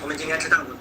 我们今天吃大骨头。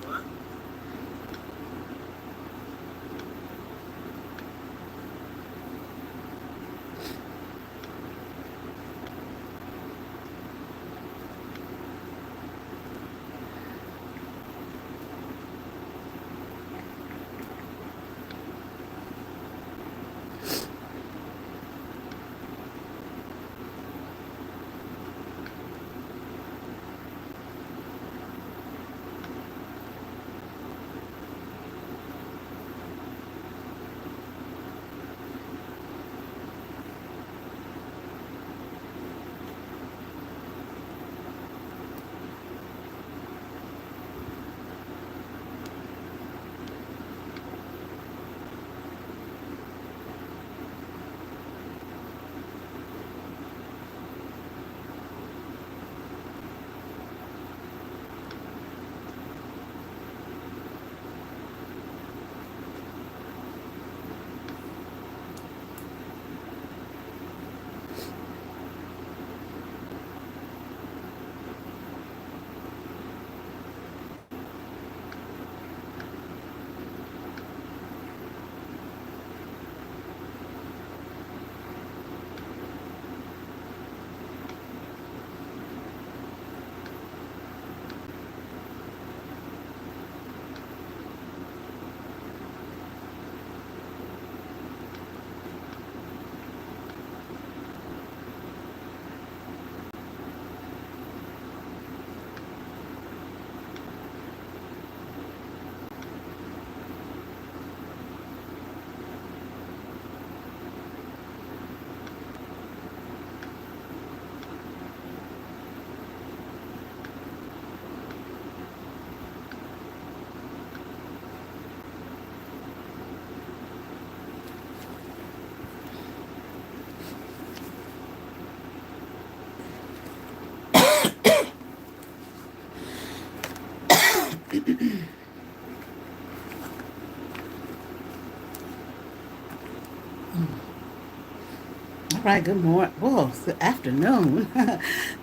All right, good morning. Whoa, it's good afternoon.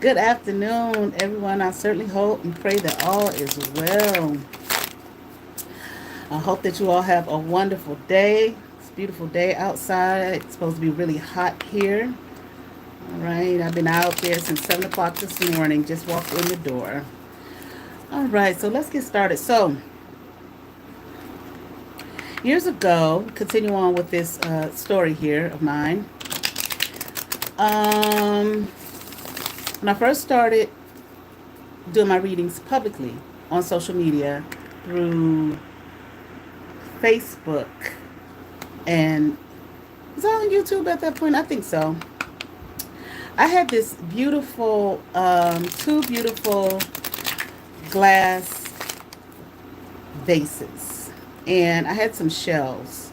Good afternoon, everyone. I certainly hope and pray that all is well. I hope that you all have a wonderful day. It's a beautiful day outside. It's supposed to be really hot here. All right, I've been out there since 7 o'clock this morning, just walked in the door. All right, so let's get started. So, years ago, continue on with this story here of mine. Um, when I first started doing my readings publicly on social media through Facebook and was I on YouTube at that point? I think so. I had this beautiful, two beautiful glass vases, and I had some shells.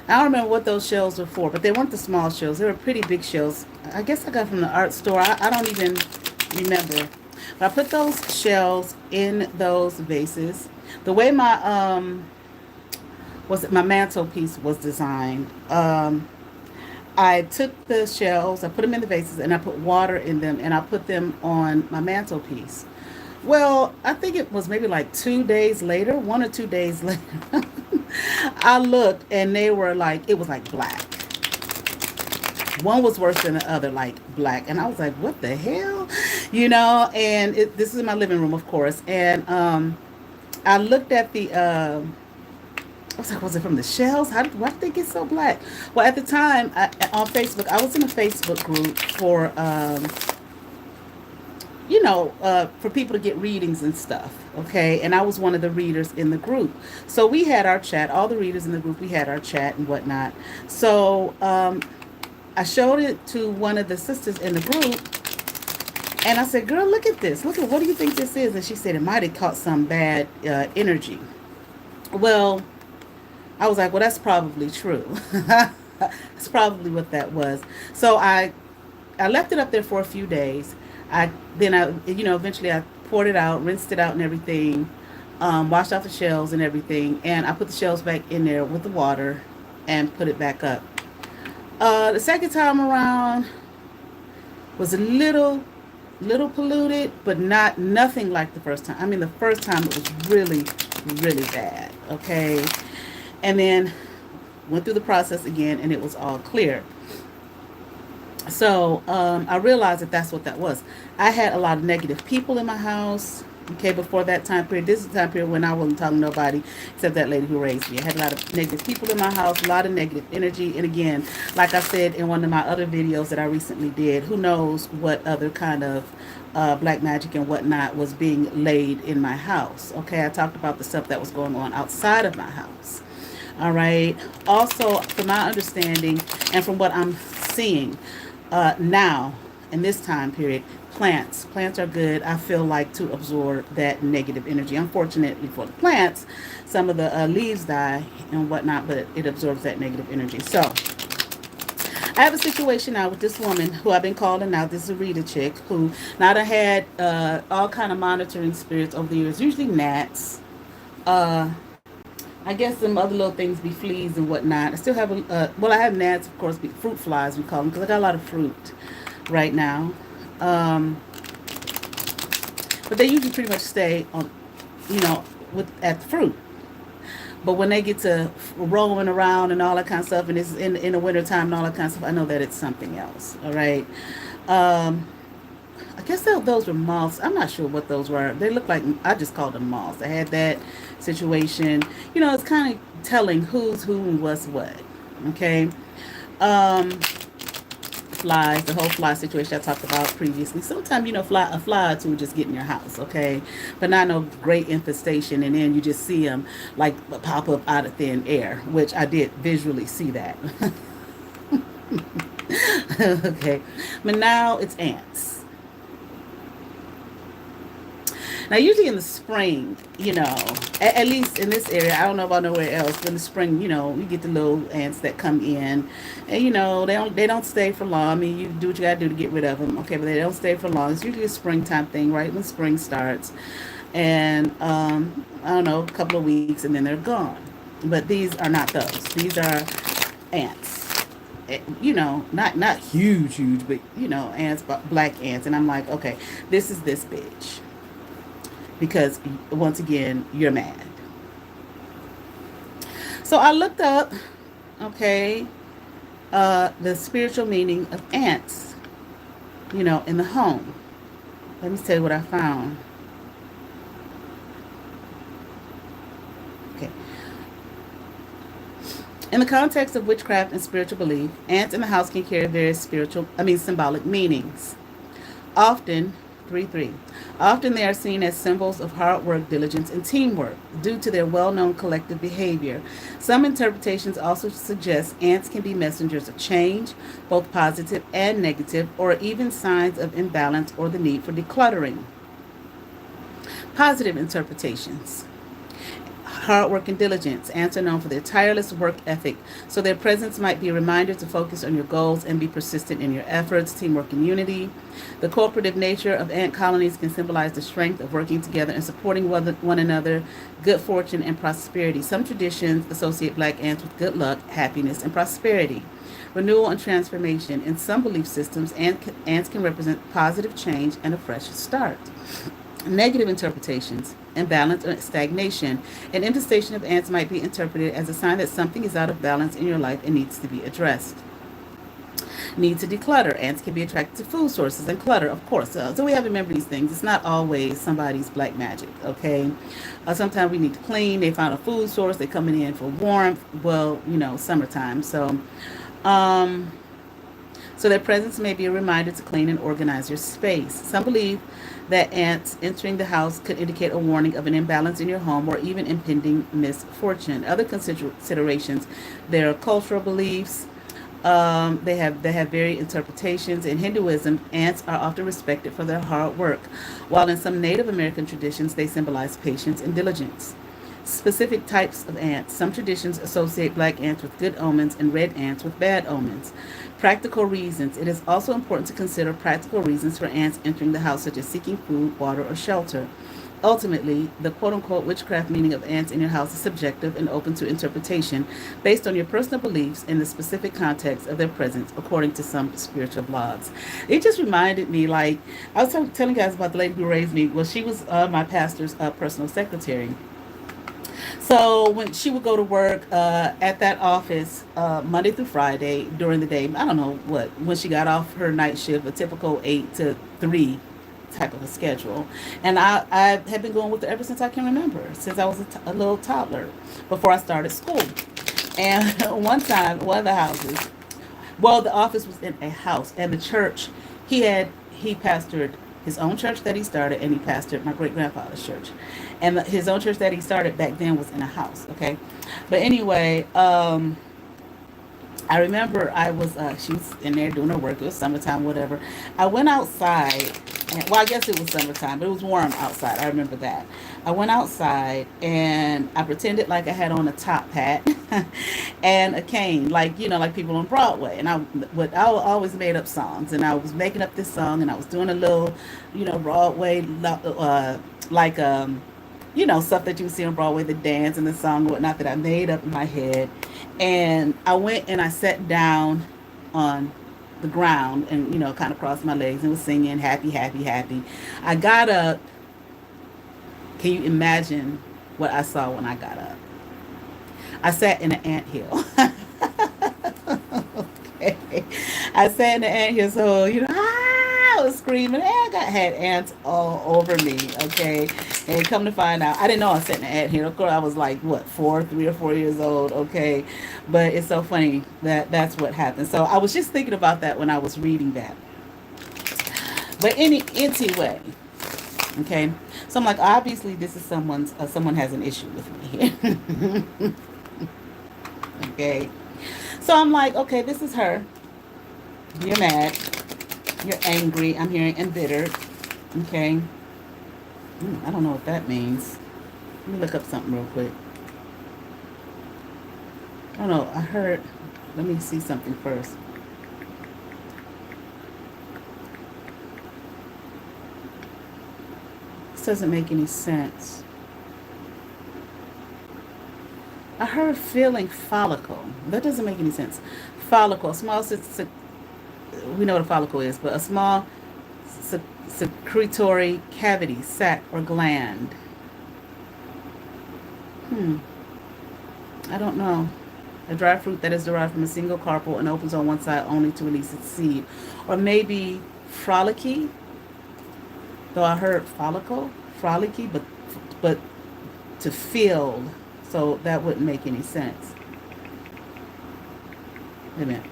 I don't remember what those shells were for, but they weren't the small shells. They were pretty big shells. I guess I got from the art store. I don't even remember. But I put those shells in those vases. The way my mantelpiece was designed. I took the shells, I put them in the vases, and I put water in them, and I put them on my mantelpiece. Well, I think it was maybe like 2 days later, 1 or 2 days later, I looked and they were like, it was like black. One was worse than the other, like black. And I was like, what the hell? And this is in my living room, of course. And I looked at I was like, was it from the shells? Why did they get so black? Well, at the time, on Facebook, I was in a Facebook group for people to get readings and stuff. Okay. And I was one of the readers in the group. So we had our chat, all the readers in the group, we had our chat and whatnot. So I showed it to one of the sisters in the group. And I said, girl, look at this. Look at what do you think this is? And she said it might have caught some bad energy. Well, I was like, well, that's probably true. That's probably what that was. So I left it up there for a few days. Eventually I poured it out, rinsed it out and everything, washed off the shells and everything, and I put the shells back in there with the water and put it back up. The second time around was a little little polluted, but not nothing like the first time. I mean, the first time it was really, really bad. Okay, and then went through the process again, and it was all clear. So I realized that that's what that was. I had a lot of negative people in my house. Okay, before that time period, this is the time period when I wasn't talking to nobody except that lady who raised me. I had a lot of negative people in my house, a lot of negative energy. And again, like I said in one of my other videos that I recently did, who knows what other kind of black magic and whatnot was being laid in my house. Okay, I talked about the stuff that was going on outside of my house. All right. Also, from my understanding and from what I'm seeing now in this time period, plants are good. I feel like to absorb that negative energy. Unfortunately for the plants, some of the leaves die and whatnot, but it absorbs that negative energy. So I have a situation now with this woman who I've been calling out. This is a Rita chick who now I had all kind of monitoring spirits over the years, usually gnats. Uh, I guess some other little things be fleas and whatnot. I still have well, I have gnats, of course, be fruit flies we call them because I got a lot of fruit right now. Um, but they usually pretty much stay on, with at the fruit. But when they get to roaming around and all that kind of stuff, and it's in the winter time and all that kind of stuff, I know that it's something else. All right. Um, I guess those were moths. I'm not sure what those were. They look like I just called them moths. I had that situation. It's kind of telling who's who and what's what. Okay. Um, Flies, the whole fly situation I talked about previously. Sometimes a fly or two just get in your house, okay, but not no great infestation, and then you just see them like pop up out of thin air, which I did visually see that. Okay, but now it's ants. Now, usually in the spring, at least in this area, I don't know about nowhere else. But in the spring, you get the little ants that come in, and they don't stay for long. I mean, you do what you gotta do to get rid of them, okay? But they don't stay for long. It's usually a springtime thing, right when spring starts, and I don't know, a couple of weeks, and then they're gone. But these are not those. These are ants. Not huge, huge, but ants, black ants, and I'm like, okay, this is this bitch because once again you're mad. So I looked up, okay, the spiritual meaning of ants, in the home. Let me tell you what I found. Okay. In the context of witchcraft and spiritual belief, ants in the house can carry various symbolic meanings. Often, 3 3. Often they are seen as symbols of hard work, diligence, and teamwork due to their well known collective behavior. Some interpretations also suggest ants can be messengers of change, both positive and negative, or even signs of imbalance or the need for decluttering. Positive interpretations: hard work and diligence. Ants are known for their tireless work ethic, so their presence might be a reminder to focus on your goals and be persistent in your efforts. Teamwork and unity. The cooperative nature of ant colonies can symbolize the strength of working together and supporting one another, good fortune, and prosperity. Some traditions associate black ants with good luck, happiness, and prosperity. Renewal and transformation. In some belief systems, ants can represent positive change and a fresh start. Negative interpretations: imbalance or stagnation. An infestation of ants might be interpreted as a sign that something is out of balance in your life and needs to be addressed. Need to declutter. Ants can be attracted to food sources and clutter, of course. So we have to remember these things. It's not always somebody's black magic, okay? Sometimes we need to clean. They found a food source. They're coming in for warmth. Well, summertime. Um, so their presence may be a reminder to clean and organize your space. Some believe that ants entering the house could indicate a warning of an imbalance in your home or even impending misfortune. Other considerations: their cultural beliefs. They have varied interpretations. In Hinduism, ants are often respected for their hard work, while in some Native American traditions they symbolize patience and diligence. Specific types of ants. Some traditions associate black ants with good omens and red ants with bad omens. Practical reasons. It is also important to consider practical reasons for ants entering the house, such as seeking food, water, or shelter. Ultimately, the quote unquote witchcraft meaning of ants in your house is subjective and open to interpretation based on your personal beliefs in the specific context of their presence, according to some spiritual blogs. It just reminded me, like, I was telling guys about the lady who raised me. Well, she was my pastor's personal secretary. So when she would go to work at that office Monday through Friday during the day, I don't know what, when she got off her night shift, a typical 8 to 3 type of a schedule. And I had been going with her ever since I can remember, since I was a little toddler, before I started school. And one time, one of the houses, well, the office was in a house, and the church, he pastored his own church that he started, and he pastored my great grandfather's church, and his own church that he started back then was in a house. Okay, but anyway, I remember she was in there doing her work. It was summertime, whatever. I went outside, and, well, I guess it was summertime, but it was warm outside. I remember that. I went outside and I pretended like I had on a top hat and a cane, like, like people on Broadway. And I always made up songs, and I was making up this song, and I was doing a little, Broadway, like stuff that you see on Broadway, the dance and the song and whatnot that I made up in my head. And I went and I sat down on the ground and, kind of crossed my legs and was singing happy, happy, happy. I got up. Can you imagine what I saw when I got up? I sat in an anthill. Okay. I sat in the anthill, so, I was screaming. And had ants all over me, okay? And come to find out, I didn't know I was sitting in an anthill. Of course, I was like, what, 3 or 4 years old, okay? But it's so funny that that's what happened. So I was just thinking about that when I was reading that. But anyway, okay? So I'm like, obviously, this is someone has an issue with me here. Okay? So I'm like, okay, this is her. You're mad. You're angry. I'm hearing embittered. Okay? I don't know what that means. Let me look up something real quick. I don't know. I heard. Let me see something first. This doesn't make any sense. I heard feeling follicle. That doesn't make any sense. Follicle, small, we know what a follicle is, but a small secretory cavity, sac, or gland. Hmm. I don't know. A dry fruit that is derived from a single carpel and opens on one side only to release its seed. Or maybe frolicky, though I heard follicle, frolicky, but to field. So that wouldn't make any sense. Wait a minute.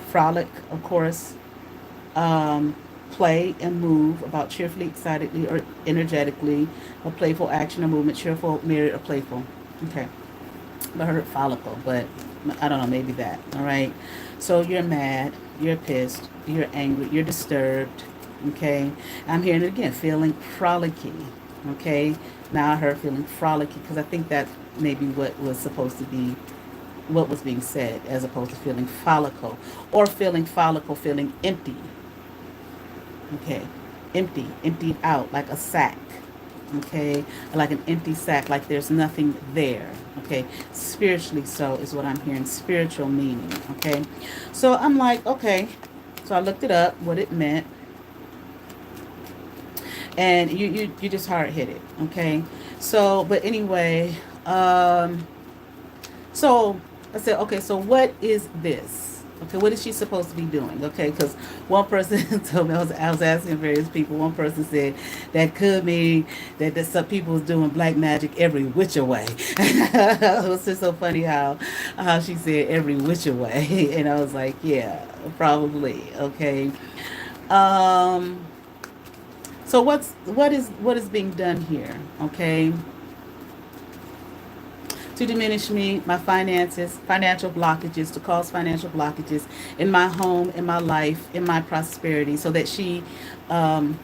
Frolic, of course. Play and move, about cheerfully, excitedly, or energetically, a playful action or movement, cheerful, merry, or playful. Okay. I heard follicle, but I don't know, maybe that. All right. So you're mad, you're pissed, you're angry, you're disturbed. Okay. I'm hearing it again, feeling frolicky. Okay. Now I heard feeling frolicky because I think that maybe what was supposed to be what was being said, as opposed to feeling follicle, or feeling follicle, feeling empty. Okay. Empty, emptied out, like a sack. Okay. Like an empty sack, like there's nothing there. Okay. Spiritually, so is what I'm hearing. Spiritual meaning. Okay. So I'm like, okay. So I looked it up, what it meant. And you just hard hit it. Okay. So, but anyway, so I said, okay, so what is this? Okay, what is she supposed to be doing? Okay, because one person told me, I was asking various people. One person said that could mean that some people was doing black magic every which way. It was just so funny how she said every which way, and I was like, yeah, probably. Okay. Um. So what is being done here? Okay, to diminish me, my finances, financial blockages, to cause financial blockages in my home, in my life, in my prosperity, so that she um,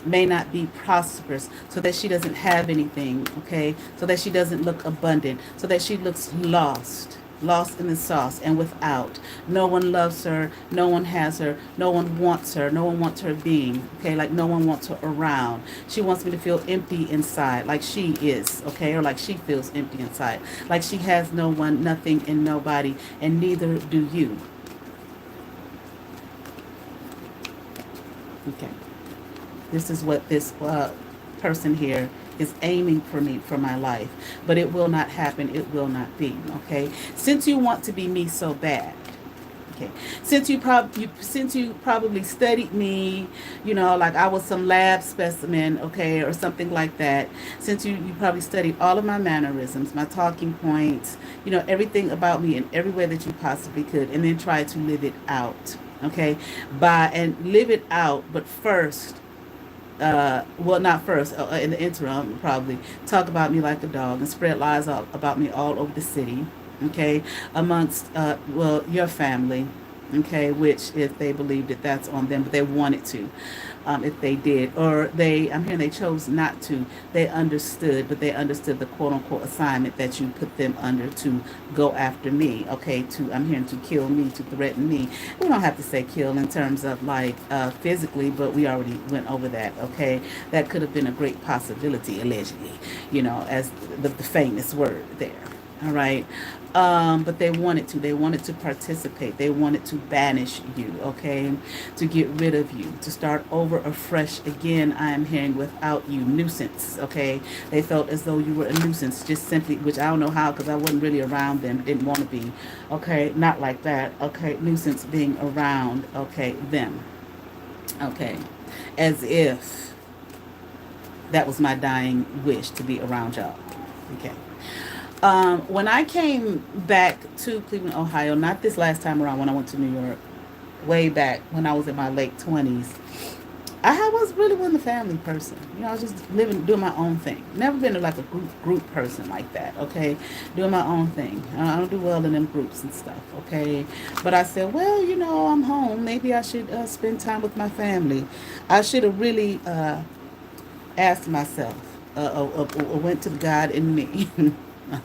may not be prosperous, so that she doesn't have anything, okay, so that she doesn't look abundant, so that she looks lost. lost in the sauce and without. No one loves her. No one has her. No one wants her. No one wants her being. Okay, like no one wants her around. She wants me to feel empty inside, like she is. Okay, or like she feels empty inside, like she has no one, nothing, and nobody, and neither do you. Okay, this is what this person here is aiming for me for my life, but it will not happen. It will not be. Okay, since you want to be me so bad. Okay. Since you probably studied me, you know, like I was some lab specimen, okay, or something like that. Since you probably studied all of my mannerisms, my talking points, you know, everything about me in every way that you possibly could, and then try to live it out. Okay, and live it out, but first well, not first, in the interim, probably talk about me like a dog and spread lies about me all over the city, okay, amongst, well, your family, okay, which if they believed it, that's on them, but they wanted to, if they did, or I'm hearing they chose not to, they understood, but they understood the quote unquote assignment that you put them under to go after me, okay, I'm hearing to kill me, to threaten me. We don't have to say kill in terms of like physically, but we already went over that, okay. That could have been a great possibility, allegedly, you know, as the famous word there. All right. But they wanted to participate. They wanted to banish you, okay? To get rid of you, to start over afresh again, I am hearing, without you. Nuisance, okay? They felt as though you were a nuisance, just simply, which I don't know how, because I wasn't really around them, didn't want to be, okay? Not like that, okay? Nuisance being around, okay, them, okay? As if that was my dying wish, to be around y'all, okay? When I came back to Cleveland, Ohio, not this last time around when I went to New York, way back when I was in my late 20s, was really one of the family person. You know, I was just living, doing my own thing. Never been like a group person like that, okay? Doing my own thing. I don't do well in them groups and stuff, okay? But I said, well, you know, I'm home. Maybe I should spend time with my family. I should have really asked myself, went to God in me.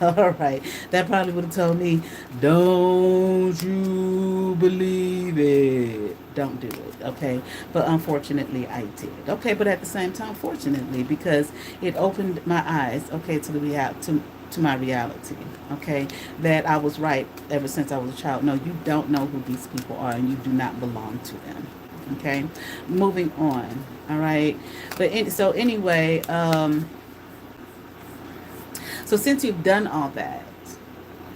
All right. That probably would have told me, don't you believe it. Don't do it. Okay. But unfortunately, I did. Okay. But at the same time, fortunately, because it opened my eyes, okay, to my reality, okay, that I was right ever since I was a child. No, you don't know who these people are, and you do not belong to them. Okay. Moving on. All right. So anyway, so since you've done all that,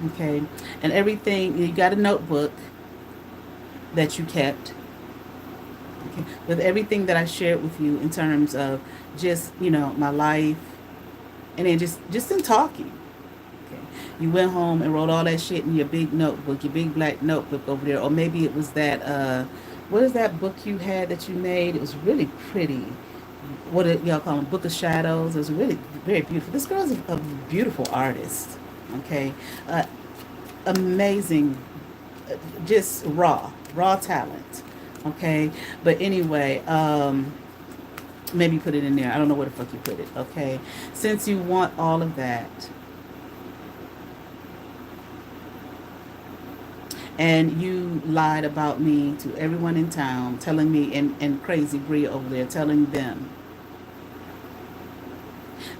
okay, and everything, you got a notebook that you kept, okay, with everything that I shared with you in terms of just, you know, my life, and then just in talking, okay, you went home and wrote all that shit in your big notebook, your big black notebook over there, or maybe it was that, what is that book you had that you made? It was really pretty. What do y'all call them? Book of Shadows. It was really very beautiful. This girl's a beautiful artist. Okay, amazing, just raw talent. Okay, but anyway, maybe put it in there. I don't know where the fuck you put it. Okay, since you want all of that, and you lied about me to everyone in town, telling me, and Crazy Brie over there, telling them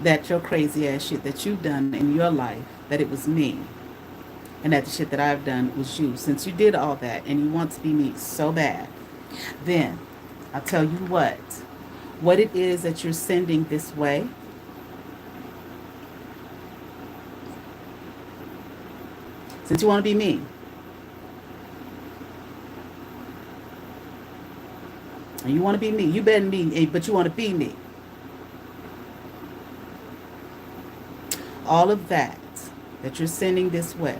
that your crazy ass shit that you've done in your life, that it was me, and that the shit that I've done was you. Since you did all that and you want to be me so bad, then I'll tell you what it is that you're sending this way. Since you want to be me, and you want to be me, you better be, but you want to be me. All of that you're sending this way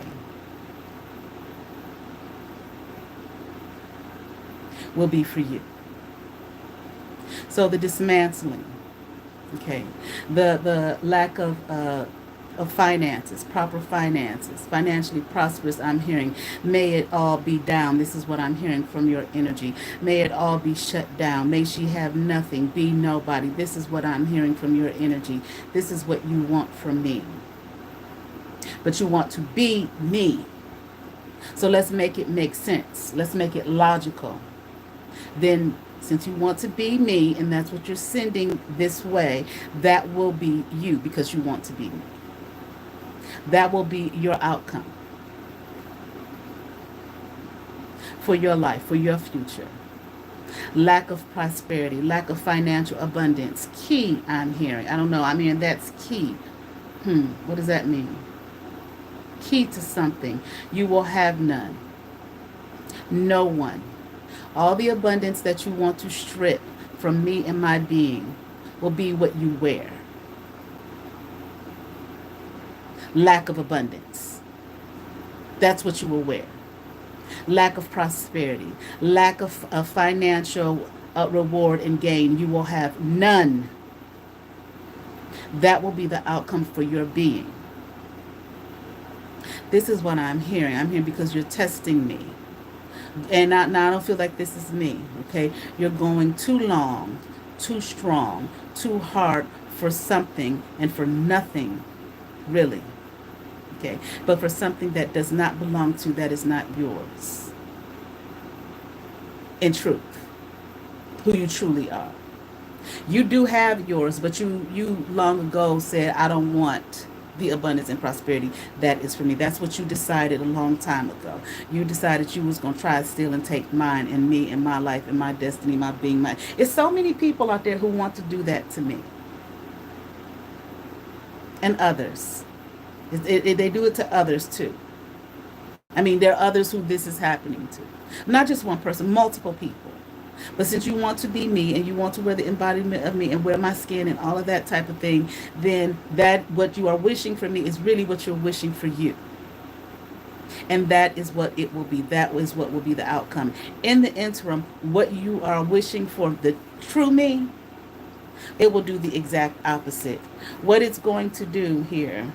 will be for you. So the dismantling, okay, the lack of finances, proper finances, financially prosperous, I'm hearing, may it all be down. This is what I'm hearing from your energy. May it all be shut down. May she have nothing, be nobody. This is what I'm hearing from your energy. This is what you want from me. But you want to be me. So let's make it make sense. Let's make it logical. Then, since you want to be me and that's what you're sending this way, that will be you because you want to be me. That will be your outcome for your life, for your future. Lack of prosperity, lack of financial abundance. Key, I'm hearing. I don't know. I mean, that's key. What does that mean? Key to something. You will have none. No one. All the abundance that you want to strip from me and my being will be what you wear. Lack of abundance. That's what you will wear. Lack of prosperity. Lack of financial reward and gain. You will have none. That will be the outcome for your being. This is what I'm hearing. I'm here because you're testing me. And now I don't feel like this is me, okay? You're going too long, too strong, too hard for something and for nothing, really, okay? But for something that does not belong to, that is not yours. In truth, who you truly are. You do have yours, but you long ago said, I don't want the abundance and prosperity that is for me. That's what you decided a long time ago. You decided you was going to try to steal and take mine and me and my life and my destiny, my being, my... It's so many people out there who want to do that to me. And others. They do it to others too. I mean, there are others who this is happening to. Not just one person, multiple people. But since you want to be me and you want to wear the embodiment of me and wear my skin and all of that type of thing, then that what you are wishing for me is really what you're wishing for you. And that is what it will be. That is what will be the outcome. In the interim, what you are wishing for the true me, it will do the exact opposite. What it's going to do here.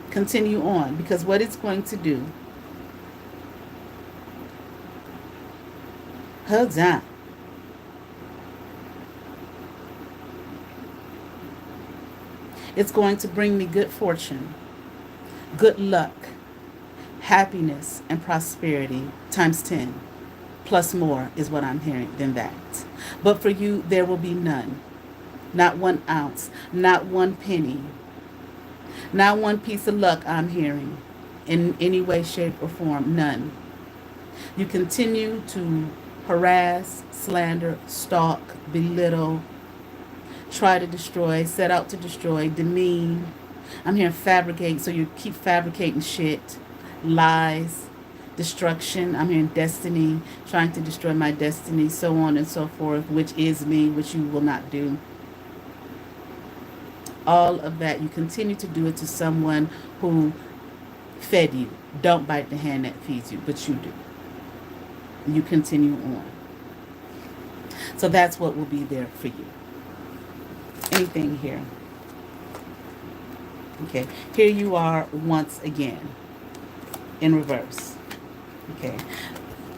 Continue on, because what it's going to do, hold on. It's going to bring me good fortune, good luck, happiness, and prosperity times 10, plus more is what I'm hearing than that. But for you, there will be none, not 1 ounce, not 1 penny. Not 1 piece of luck I'm hearing in any way, shape, or form. None. You continue to harass, slander, stalk, belittle, try to destroy, set out to destroy, demean. I'm hearing fabricate, so you keep fabricating shit, lies, destruction. I'm hearing destiny, trying to destroy my destiny, so on and so forth, which is me, which you will not do. All of that, you continue to do it to someone who fed you. Don't bite the hand that feeds you, but you do. You continue on. So that's what will be there for you. Anything here? Okay, here you are once again in reverse. Okay,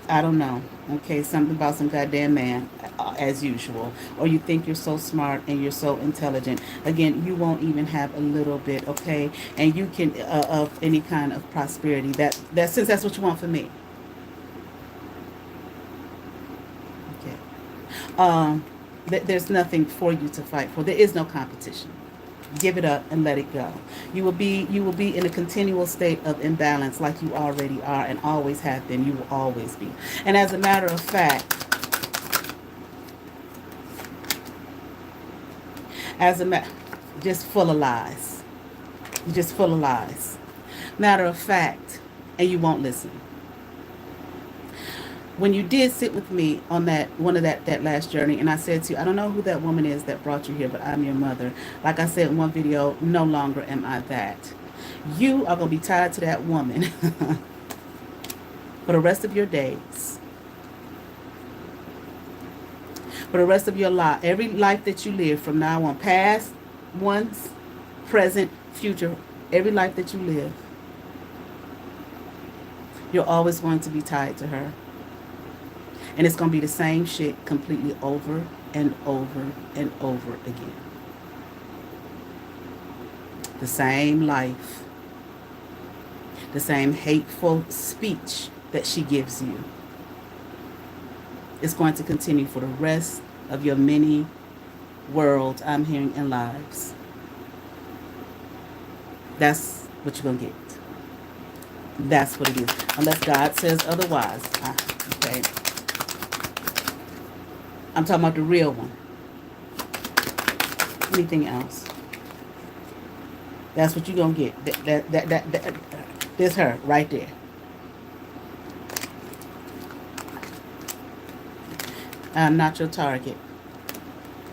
I don't know. Okay, something about some goddamn man, as usual. Or you think you're so smart and you're so intelligent. Again, you won't even have a little bit, okay? And you can, of any kind of prosperity. That since that's what you want for me. Okay. There's nothing for you to fight for. There is no competition. Give it up and let it go. You will be in a continual state of imbalance like you already are and always have been. You will always be. And as a matter of fact, just full of lies. You're just full of lies. Matter of fact, and you won't listen. When you did sit with me on that last journey, and I said to you, I don't know who that woman is that brought you here, but I'm your mother. Like I said in one video, no longer am I that. You are going to be tied to that woman for the rest of your days. For the rest of your life. Every life that you live from now on, past ones, present, future, every life that you live, you're always going to be tied to her. And it's going to be the same shit completely over and over and over again. the same life, the same hateful speech that she gives you is going to continue for the rest of your many worlds I'm hearing in lives. That's what you're going to get. That's what it is. Unless God says otherwise. Okay. I'm talking about the real one. Anything else? That's what you're going to get. There's her right there. I'm not your target.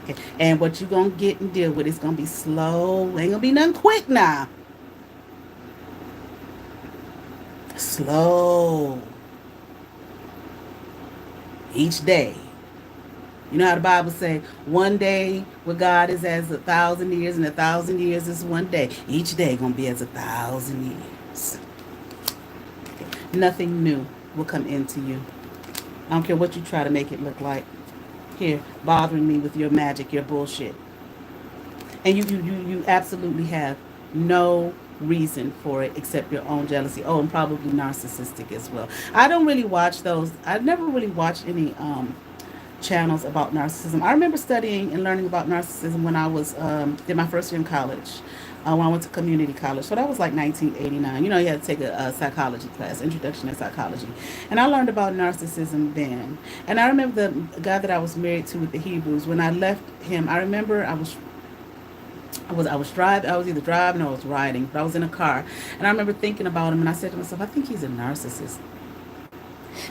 Okay. And what you're going to get and deal with is going to be slow. Ain't going to be nothing quick now. Slow. Each day. You know how the Bible say, one day with God is as 1,000 years, and 1,000 years is one day. Each day gonna be as 1,000 years. Okay. Nothing new will come into you. I don't care what you try to make it look like. Here, bothering me with your magic, your bullshit. And you absolutely have no reason for it except your own jealousy. Oh, and probably narcissistic as well. I don't really watch those. I've never really watched any channels about narcissism. I remember studying and learning about narcissism when I was in my first year in college. When I went to community college. So that was like 1989. You know, you had to take a psychology class, introduction to psychology. And I learned about narcissism then. And I remember the guy that I was married to with the Hebrews, when I left him, I remember I was driving. I was either driving or I was riding, but I was in a car, and I remember thinking about him, and I said to myself, I think he's a narcissist.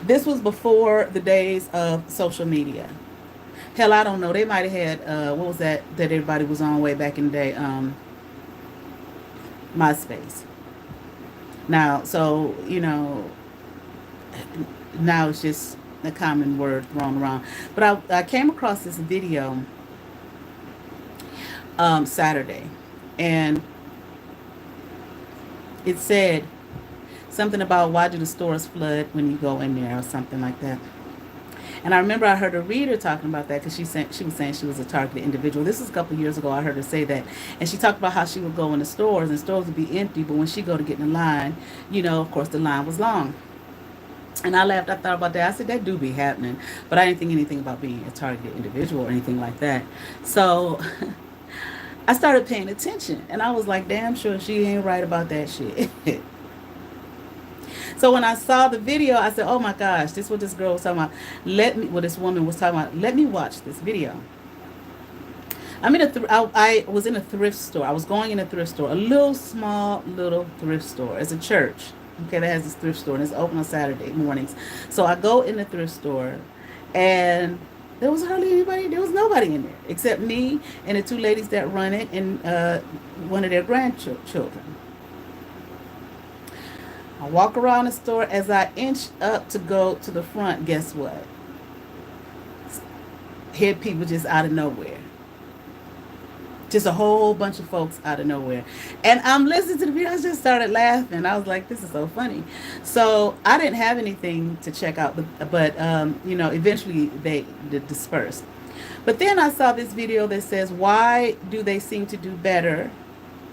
This was before the days of social media. Hell, I don't know. They might have had what was that everybody was on way back in the day? MySpace. Now, so now it's just a common word thrown around. But I came across this video Saturday, and it said something about why do the stores flood when you go in there or something like that. And I remember I heard a reader talking about that because she was saying she was a targeted individual. This was a couple of years ago. I heard her say that, and she talked about how she would go in the stores and stores would be empty, but when she go to get in the line, of course the line was long. And I laughed. I thought about that. I said that do be happening, but I didn't think anything about being a targeted individual or anything like that. So I started paying attention, and I was like, damn sure she ain't right about that shit. So when I saw the video, I said, oh my gosh, this is what this girl was talking about. This woman was talking about, let me watch this video. I was in a thrift store. I was going in a thrift store, a little small little thrift store. It's a church, okay, that has this thrift store, and it's open on Saturday mornings. So I go in the thrift store, and there was hardly anybody. There was nobody in there except me and the two ladies that run it and one of their grandchildren. I walk around the store. As I inch up to go to the front, guess what? Hear people just out of nowhere. Just a whole bunch of folks out of nowhere. And I'm listening to the video. I just started laughing. I was like, this is so funny. So I didn't have anything to check out, but eventually they dispersed. But then I saw this video that says, why do they seem to do better?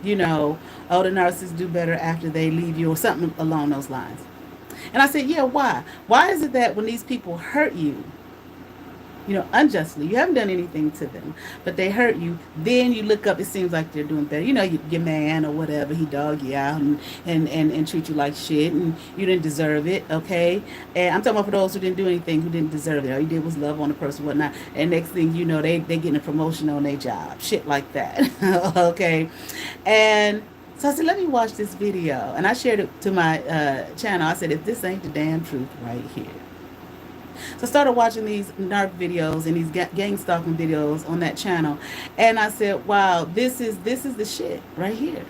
Oh, the narcissists do better after they leave you, or something along those lines. And I said, yeah, why? Why is it that when these people hurt you, unjustly, you haven't done anything to them, but they hurt you, then you look up, it seems like they're doing better. Your man or whatever, he dog you out and treat you like shit, and you didn't deserve it, okay? And I'm talking about for those who didn't do anything, who didn't deserve it. All you did was love on the person, whatnot. And next thing you know, they getting a promotion on their job, shit like that, okay? And so I said, let me watch this video. And I shared it to my channel. I said, if this ain't the damn truth right here. So I started watching these narc videos and these gang stalking videos on that channel. And I said, wow, this is the shit right here.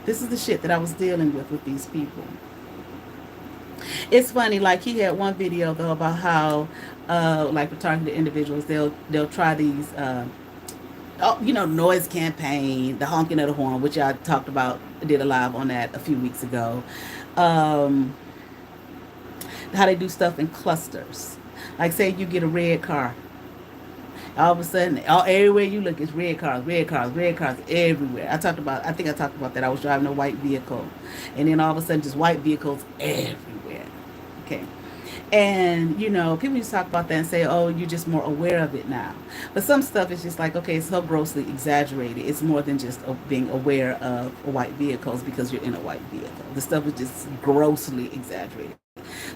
This is the shit that I was dealing with these people. It's funny, like he had one video though about how like for targeted individuals, they'll try these noise campaign, the honking of the horn, which I talked about, did a live on that a few weeks ago. How they do stuff in clusters. Like say you get a red car All of a sudden, everywhere you look, it's red cars, red cars, red cars everywhere. I think I talked about that. I was driving a white vehicle, and then all of a sudden, just white vehicles everywhere. Okay. And, people used to talk about that and say, oh, you're just more aware of it now. But some stuff is just like, okay, it's so grossly exaggerated. It's more than just being aware of white vehicles because you're in a white vehicle. The stuff is just grossly exaggerated.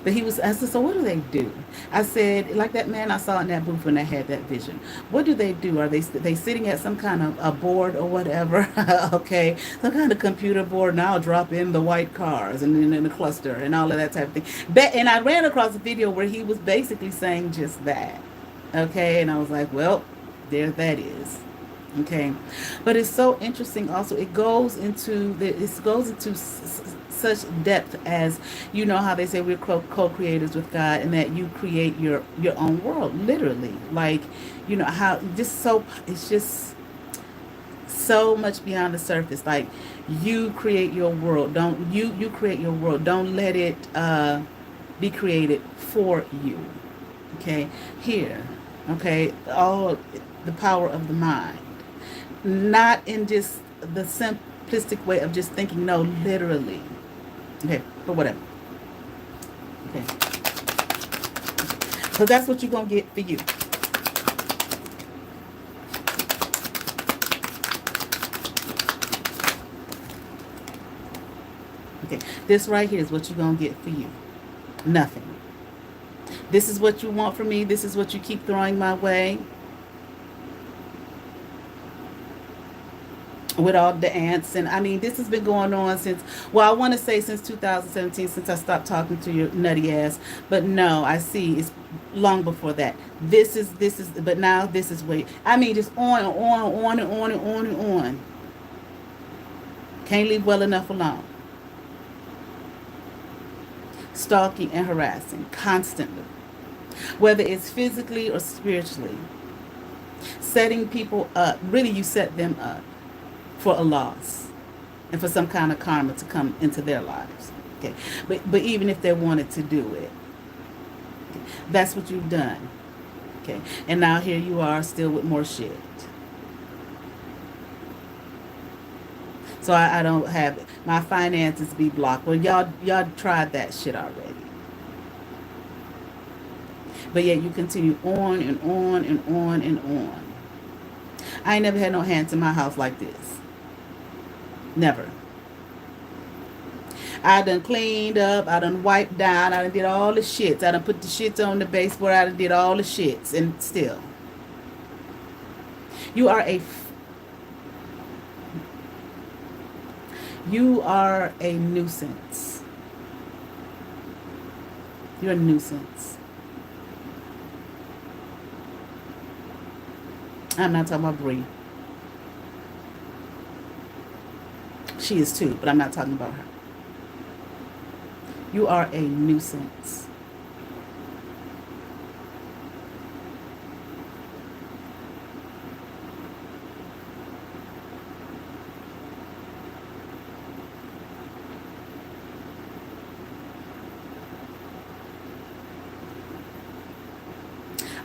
But I said, so what do they do? I said, like that man I saw in that booth when they had that vision. What do they do? Are they sitting at some kind of a board or whatever? Okay, some kind of computer board. Now I'll drop in the white cars and then in the cluster and all of that type of thing. And I ran across a video where he was basically saying just that. Okay, and I was like, well, there that is. Okay, but it's so interesting. Also, it goes into such depth as, how they say we're co-creators with God, and that you create your own world, literally. Like, how just so it's just so much beyond the surface. Like, you create your world. Don't you create your world? Don't let it be created for you. Okay, here. Okay, all the power of the mind, not in just the simplistic way of just thinking. No, literally. Okay, but whatever. Okay, so that's what you're gonna get for you. Okay, this right here is what you're gonna get for you. Nothing. This is what you want from me. This is what you keep throwing my way. With all the ants, and I mean, this has been going on since, well, I want to say since 2017, since I stopped talking to your nutty ass. But no, I see it's long before that. This is but now this is way, I mean, just on and on and on and on and on and on. Can't leave well enough alone. Stalking and harassing constantly, whether it's physically or spiritually. Setting people up, really, you set them up for a loss and for some kind of karma to come into their lives. Okay, but even if they wanted to do it, okay, that's what you've done. Okay, and now here you are still with more shit. So I don't have my finances be blocked. Well, y'all tried that shit already. But yet you continue on and on and on and on. I ain't never had no hands in my house like this. Never. I done cleaned up. I done wiped down. I done did all the shits. I done put the shits on the baseboard. I done did all the shits. And still. You are a... You are a nuisance. You're a nuisance. I'm not talking about Bree. She is too, but I'm not talking about her. You are a nuisance.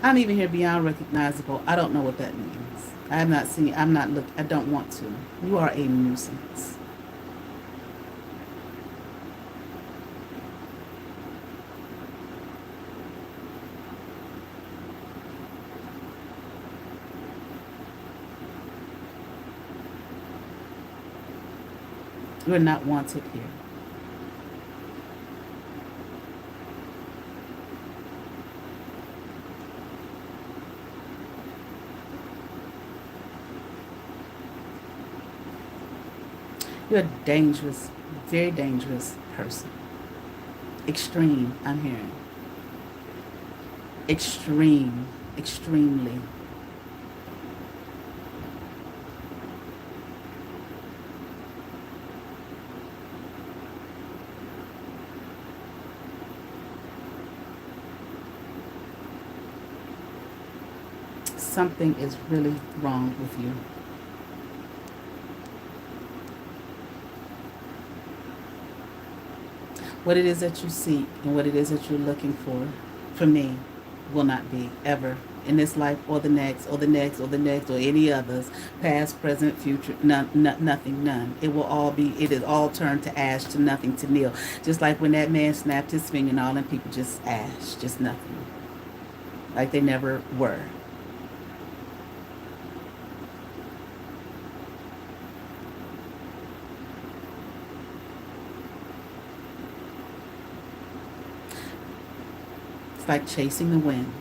I'm even here beyond recognizable. I don't know what that means. I have not seen, I'm not look, I don't want to. You are a nuisance. You are not wanted here. You're a dangerous, very dangerous person. Extreme, I'm hearing. Extreme, extremely. Something is really wrong with you. What it is that you seek and what it is that you're looking for me, will not be ever in this life or the next or the next or the next or any others, past, present, future, none, nothing, none. It will all be, it is all turned to ash, to nothing, to nil. Just like when that man snapped his finger and all them people just ash, just nothing. Like they never were. It's like chasing the wind.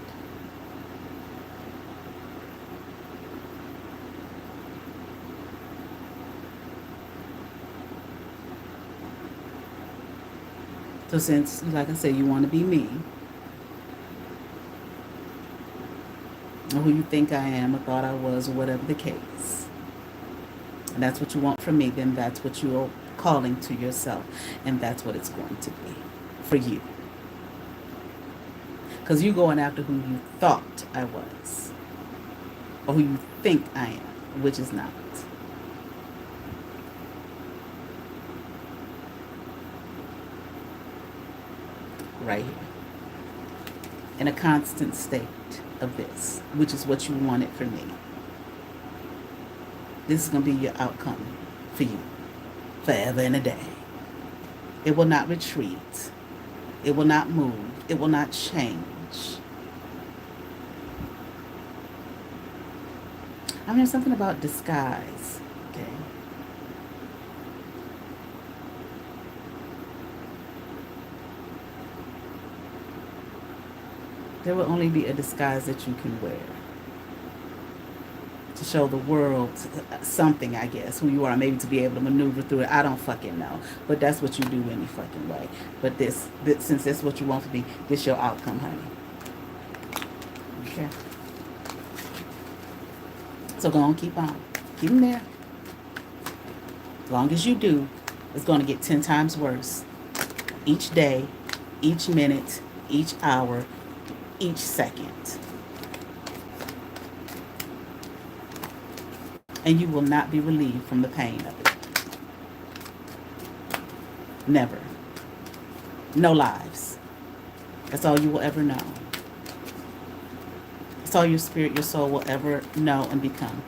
So since, like I said, you want to be me, or who you think I am, or thought I was, or whatever the case, and that's what you want from me, then that's what you're calling to yourself, and that's what it's going to be for you. Because you're going after who you thought I was, or who you think I am, which is not. Right here. In a constant state of this, which is what you wanted for me. This is going to be your outcome for you forever and a day. It will not retreat. It will not move. It will not change. I mean, something about disguise. Okay. There will only be a disguise that you can wear to show the world something, I guess, who you are, maybe to be able to maneuver through it. I don't fucking know. But that's what you do any fucking way. But this since that's what you want to be, this your outcome, honey. Okay. So go on, keep on. Keep them there. As long as you do, it's going to get 10 times worse. Each day, each minute, each hour, each second. And you will not be relieved from the pain of it. Never. No lives. That's all you will ever know. That's all your spirit, your soul will ever know and become.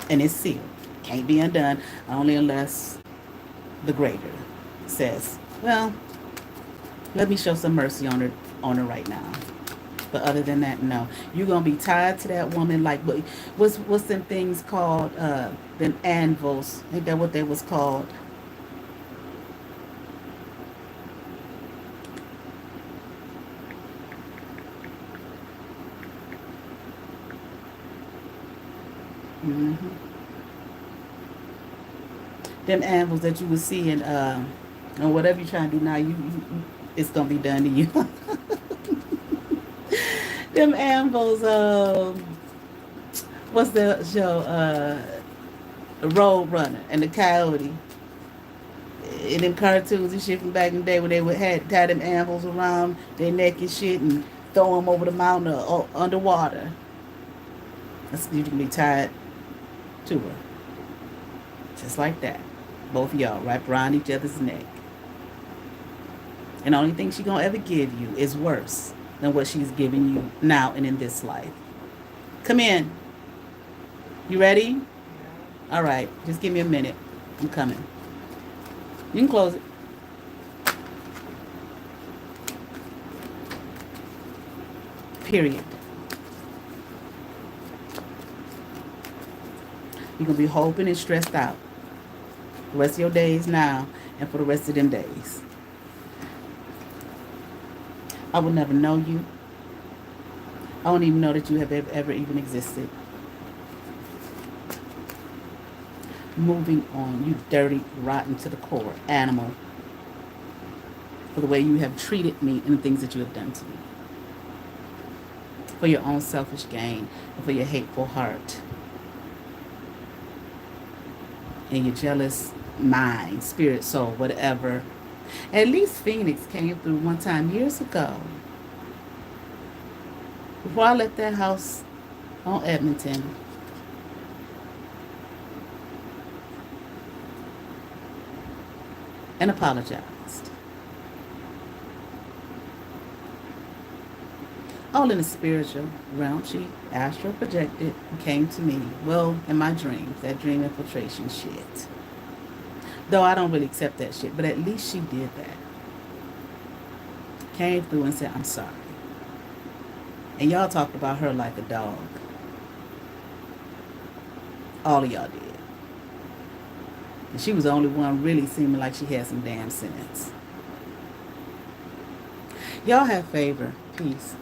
And it's sealed. Can't be undone, only unless the greater says, well, let me show some mercy on her right now. But other than that, no. You're gonna be tied to that woman like what's them things called? Them anvils. Ain't that what they was called? Mm-hmm. Them anvils that you would see in or whatever you're trying to do now, you it's gonna be done to you. Them anvils, what's the show? The Road Runner and the Coyote. In them cartoons and shit from back in the day when they would had tie them anvils around their neck and shit and throw them over the mountain or underwater. That's you can be tied to her. Just like that. Both of y'all wrapped around each other's neck. And the only thing she's gonna ever give you is worse than what she's giving you now and in this life. Come in. You ready? All right. Just give me a minute. I'm coming. You can close it. Period. You're going to be hoping and stressed out the rest of your days now and for the rest of them days. I will never know you. I don't even know that you have ever even existed. Moving on, you dirty, rotten to the core animal, for the way you have treated me and the things that you have done to me. For your own selfish gain and for your hateful heart. And your jealous mind, spirit, soul, whatever. At least Phoenix came through one time years ago. Before I left that house on Edmonton. and apologized. All in the spiritual realm, she astral projected and came to me. Well, in my dreams, that dream infiltration shit. Though I don't really accept that shit, but at least she did that. Came through and said, I'm sorry. And y'all talked about her like a dog. All of y'all did. And she was the only one really seeming like she had some damn sense. Y'all have favor, peace.